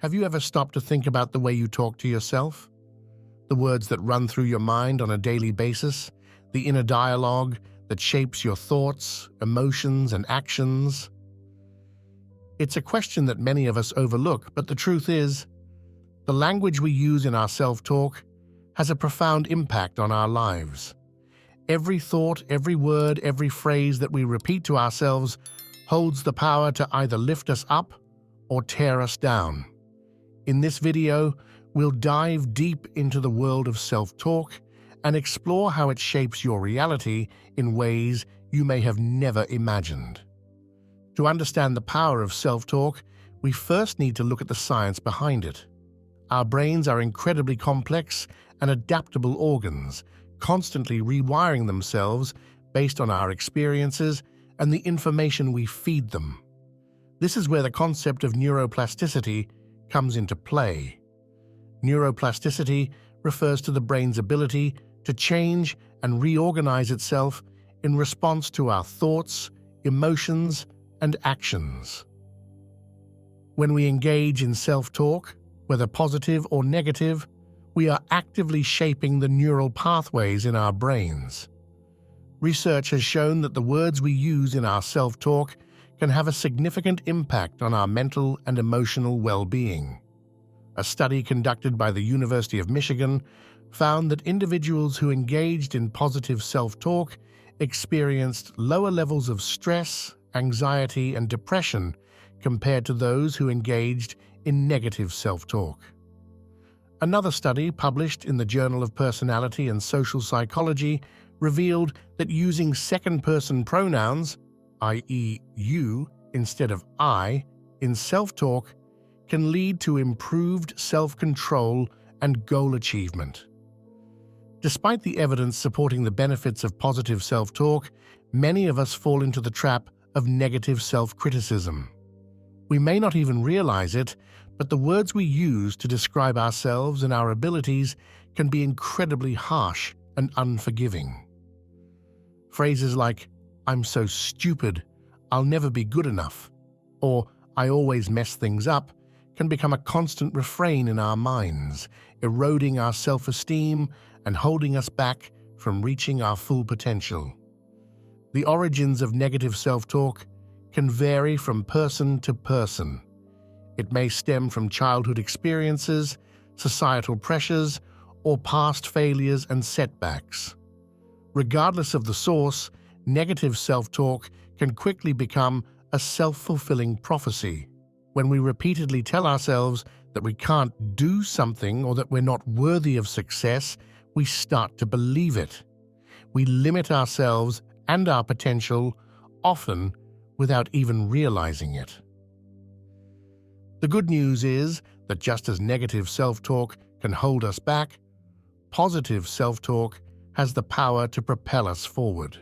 Have you ever stopped to think about the way you talk to yourself? The words that run through your mind on a daily basis, the inner dialogue that shapes your thoughts, emotions, and actions? It's a question that many of us overlook, but the truth is, the language we use in our self-talk has a profound impact on our lives. Every thought, every word, every phrase that we repeat to ourselves holds the power to either lift us up or tear us down. In this video, we'll dive deep into the world of self-talk and explore how it shapes your reality in ways you may have never imagined. To understand the power of self-talk, we first need to look at the science behind it. Our brains are incredibly complex and adaptable organs, constantly rewiring themselves based on our experiences and the information we feed them. This is where the concept of neuroplasticity comes into play. Neuroplasticity refers to the brain's ability to change and reorganize itself in response to our thoughts, emotions, and actions. When we engage in self-talk, whether positive or negative, we are actively shaping the neural pathways in our brains. Research has shown that the words we use in our self-talk can have a significant impact on our mental and emotional well-being. A study conducted by the University of Michigan found that individuals who engaged in positive self-talk experienced lower levels of stress, anxiety, and depression compared to those who engaged in negative self-talk. Another study published in the Journal of Personality and Social Psychology revealed that using second-person pronouns, i.e. you instead of I, in self-talk can lead to improved self-control and goal achievement. Despite the evidence supporting the benefits of positive self-talk, many of us fall into the trap of negative self-criticism. We may not even realize it, but the words we use to describe ourselves and our abilities can be incredibly harsh and unforgiving. Phrases like, "I'm so stupid," "I'll never be good enough," or "I always mess things up," can become a constant refrain in our minds, eroding our self-esteem and holding us back from reaching our full potential. The origins of negative self-talk can vary from person to person. It may stem from childhood experiences, societal pressures, or past failures and setbacks. Regardless of the source, negative self-talk can quickly become a self-fulfilling prophecy. When we repeatedly tell ourselves that we can't do something or that we're not worthy of success, we start to believe it. We limit ourselves and our potential, often without even realizing it. The good news is that just as negative self-talk can hold us back, positive self-talk has the power to propel us forward.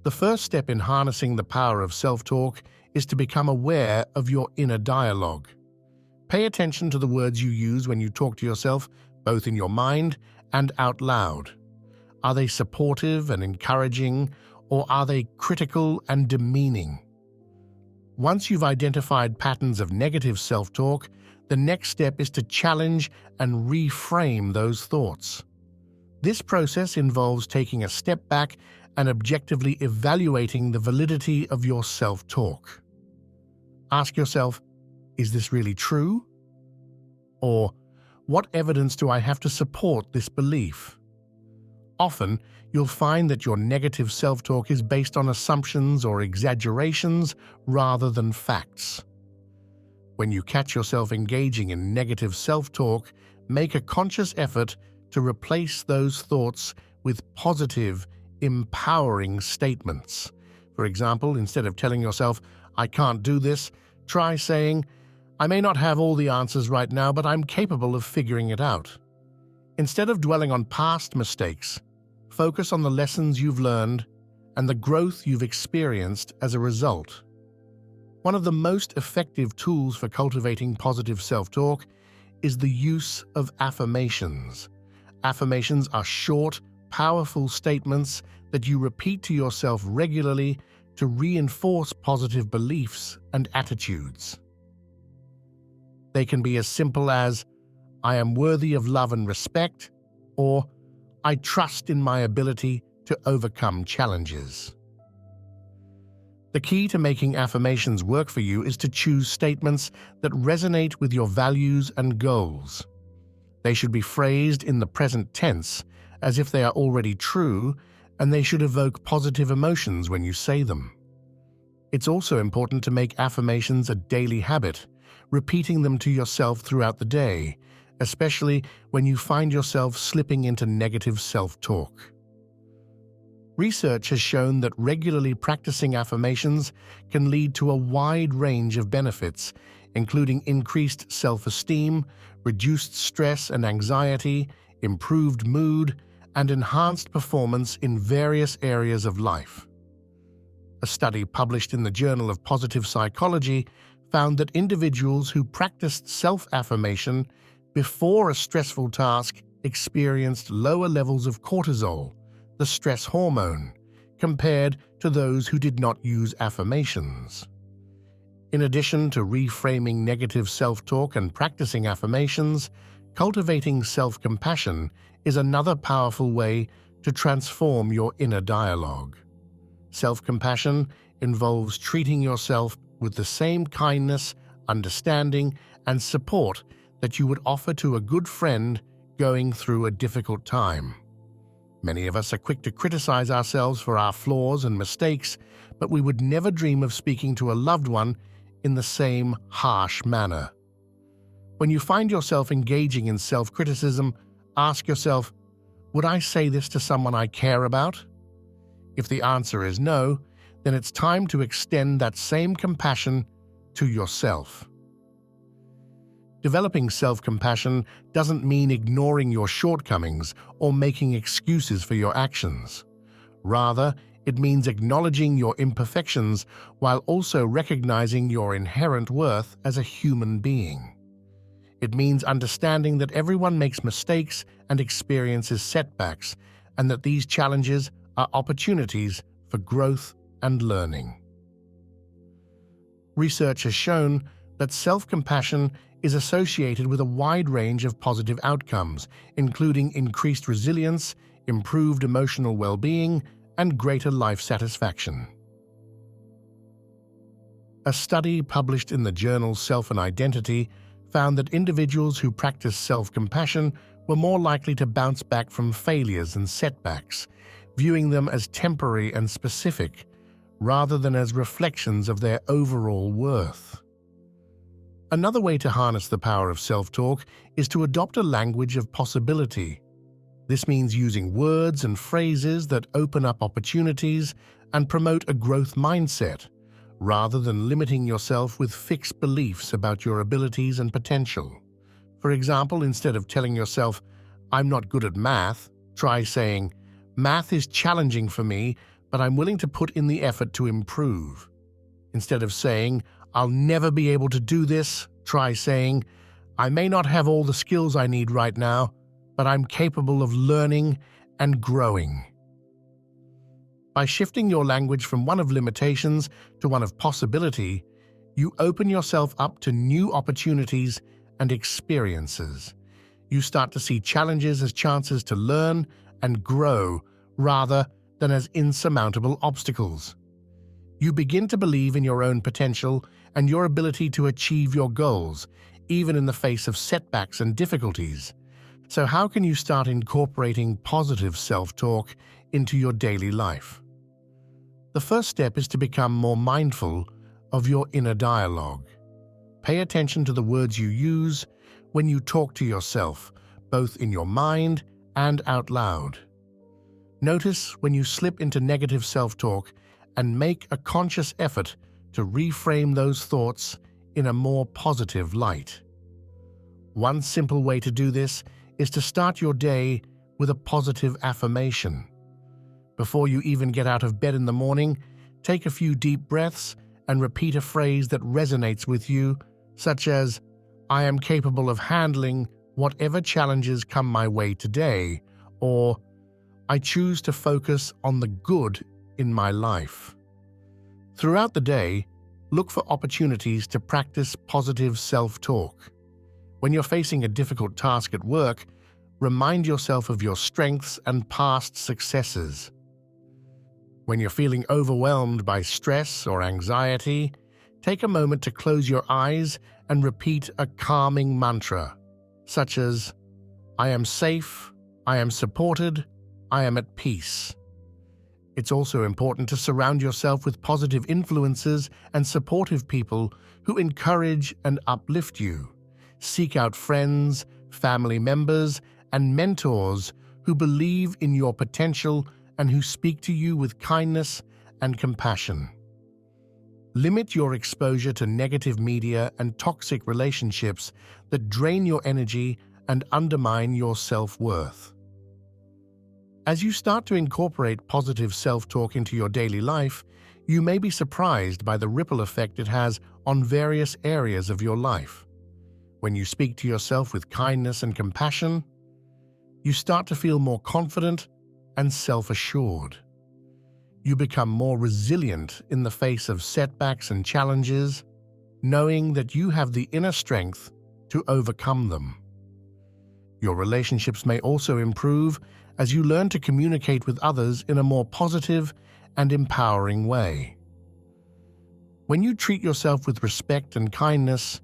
The first step in harnessing the power of self-talk is to become aware of your inner dialogue. Pay attention to the words you use when you talk to yourself, both in your mind and out loud. Are they supportive and encouraging, or are they critical and demeaning? Once you've identified patterns of negative self-talk, the next step is to challenge and reframe those thoughts. This process involves taking a step back and objectively evaluating the validity of your self-talk. Ask yourself, is this really true? Or, what evidence do I have to support this belief? Often, you'll find that your negative self-talk is based on assumptions or exaggerations rather than facts. When you catch yourself engaging in negative self-talk, make a conscious effort to replace those thoughts with positive, empowering statements. For example, instead of telling yourself, "I can't do this," try saying, "I may not have all the answers right now, but I'm capable of figuring it out." Instead of dwelling on past mistakes, focus on the lessons you've learned and the growth you've experienced as a result. One of the most effective tools for cultivating positive self-talk is the use of affirmations. Affirmations are short, powerful statements that you repeat to yourself regularly to reinforce positive beliefs and attitudes. They can be as simple as, I am worthy of love and respect, or I trust in my ability to overcome challenges. The key to making affirmations work for you is to choose statements that resonate with your values and goals. They should be phrased in the present tense, as if they are already true, and they should evoke positive emotions when you say them. It's also important to make affirmations a daily habit, repeating them to yourself throughout the day, especially when you find yourself slipping into negative self-talk. Research has shown that regularly practicing affirmations can lead to a wide range of benefits, including increased self-esteem, reduced stress and anxiety, improved mood, and enhanced performance in various areas of life. A study published in the Journal of Positive Psychology found that individuals who practiced self-affirmation before a stressful task experienced lower levels of cortisol, the stress hormone, compared to those who did not use affirmations. In addition to reframing negative self-talk and practicing affirmations, cultivating self-compassion is another powerful way to transform your inner dialogue. Self-compassion involves treating yourself with the same kindness, understanding, and support that you would offer to a good friend going through a difficult time. Many of us are quick to criticize ourselves for our flaws and mistakes, but we would never dream of speaking to a loved one in the same harsh manner. When you find yourself engaging in self-criticism, ask yourself, would I say this to someone I care about? If the answer is no, then it's time to extend that same compassion to yourself. Developing self-compassion doesn't mean ignoring your shortcomings or making excuses for your actions. Rather, it means acknowledging your imperfections while also recognizing your inherent worth as a human being. It means understanding that everyone makes mistakes and experiences setbacks, and that these challenges are opportunities for growth and learning. Research has shown that self-compassion is associated with a wide range of positive outcomes, including increased resilience, improved emotional well-being, and greater life satisfaction. A study published in the journal Self and Identity found that individuals who practiced self-compassion were more likely to bounce back from failures and setbacks, viewing them as temporary and specific, rather than as reflections of their overall worth. Another way to harness the power of self-talk is to adopt a language of possibility. This means using words and phrases that open up opportunities and promote a growth mindset, rather than limiting yourself with fixed beliefs about your abilities and potential. For example, instead of telling yourself, "I'm not good at math," try saying, "Math is challenging for me, but I'm willing to put in the effort to improve." Instead of saying, "I'll never be able to do this," try saying, "I may not have all the skills I need right now, but I'm capable of learning and growing." By shifting your language from one of limitations to one of possibility, you open yourself up to new opportunities and experiences. You start to see challenges as chances to learn and grow rather than as insurmountable obstacles. You begin to believe in your own potential and your ability to achieve your goals, even in the face of setbacks and difficulties. So how can you start incorporating positive self-talk into your daily life? The first step is to become more mindful of your inner dialogue. Pay attention to the words you use when you talk to yourself, both in your mind and out loud. Notice when you slip into negative self-talk and make a conscious effort to reframe those thoughts in a more positive light. One simple way to do this is to start your day with a positive affirmation. Before you even get out of bed in the morning, take a few deep breaths and repeat a phrase that resonates with you, such as, "I am capable of handling whatever challenges come my way today," or "I choose to focus on the good in my life." Throughout the day, look for opportunities to practice positive self-talk. When you're facing a difficult task at work, remind yourself of your strengths and past successes. When you're feeling overwhelmed by stress or anxiety, take a moment to close your eyes and repeat a calming mantra, such as, "I am safe, I am supported, I am at peace." It's also important to surround yourself with positive influences and supportive people who encourage and uplift you. Seek out friends, family members, and mentors who believe in your potential and who speak to you with kindness and compassion. Limit your exposure to negative media and toxic relationships that drain your energy and undermine your self-worth. As you start to incorporate positive self-talk into your daily life, you may be surprised by the ripple effect it has on various areas of your life. When you speak to yourself with kindness and compassion, you start to feel more confident and self-assured. You become more resilient in the face of setbacks and challenges, knowing that you have the inner strength to overcome them. Your relationships may also improve as you learn to communicate with others in a more positive and empowering way. When you treat yourself with respect and kindness,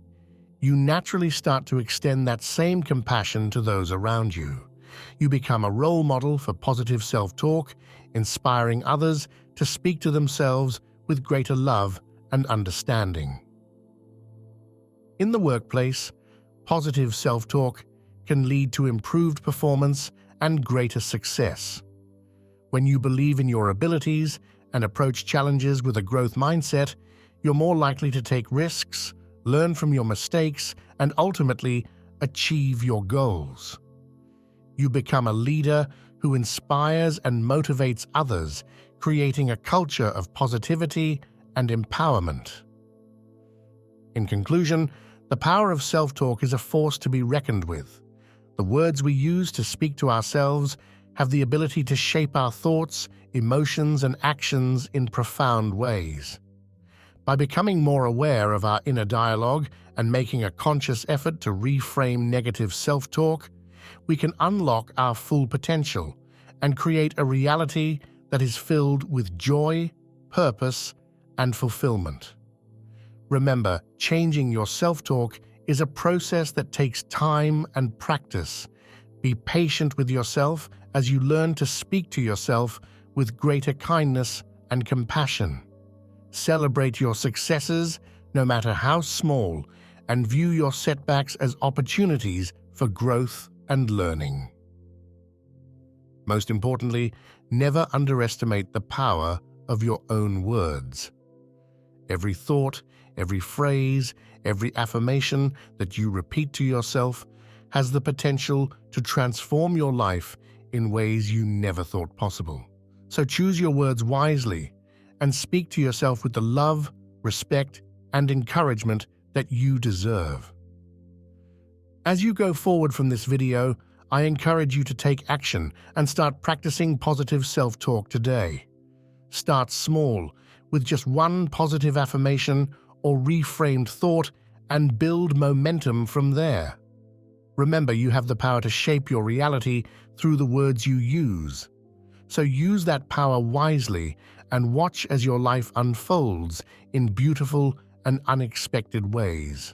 you naturally start to extend that same compassion to those around you. You become a role model for positive self-talk, inspiring others to speak to themselves with greater love and understanding. In the workplace, positive self-talk can lead to improved performance and greater success. When you believe in your abilities and approach challenges with a growth mindset, you're more likely to take risks, learn from your mistakes, and ultimately achieve your goals. You become a leader who inspires and motivates others, creating a culture of positivity and empowerment. In conclusion, the power of self-talk is a force to be reckoned with. The words we use to speak to ourselves have the ability to shape our thoughts, emotions, and actions in profound ways. By becoming more aware of our inner dialogue and making a conscious effort to reframe negative self-talk, we can unlock our full potential and create a reality that is filled with joy, purpose, and fulfillment. Remember, changing your self-talk is a process that takes time and practice. Be patient with yourself as you learn to speak to yourself with greater kindness and compassion. Celebrate your successes, no matter how small, and view your setbacks as opportunities for growth and learning. Most importantly, never underestimate the power of your own words. Every thought, every phrase, every affirmation that you repeat to yourself has the potential to transform your life in ways you never thought possible. So choose your words wisely and speak to yourself with the love, respect, and encouragement that you deserve. As you go forward from this video, I encourage you to take action and start practicing positive self-talk today. Start small, with just one positive affirmation or reframed thought, and build momentum from there. Remember, you have the power to shape your reality through the words you use. So use that power wisely and watch as your life unfolds in beautiful and unexpected ways.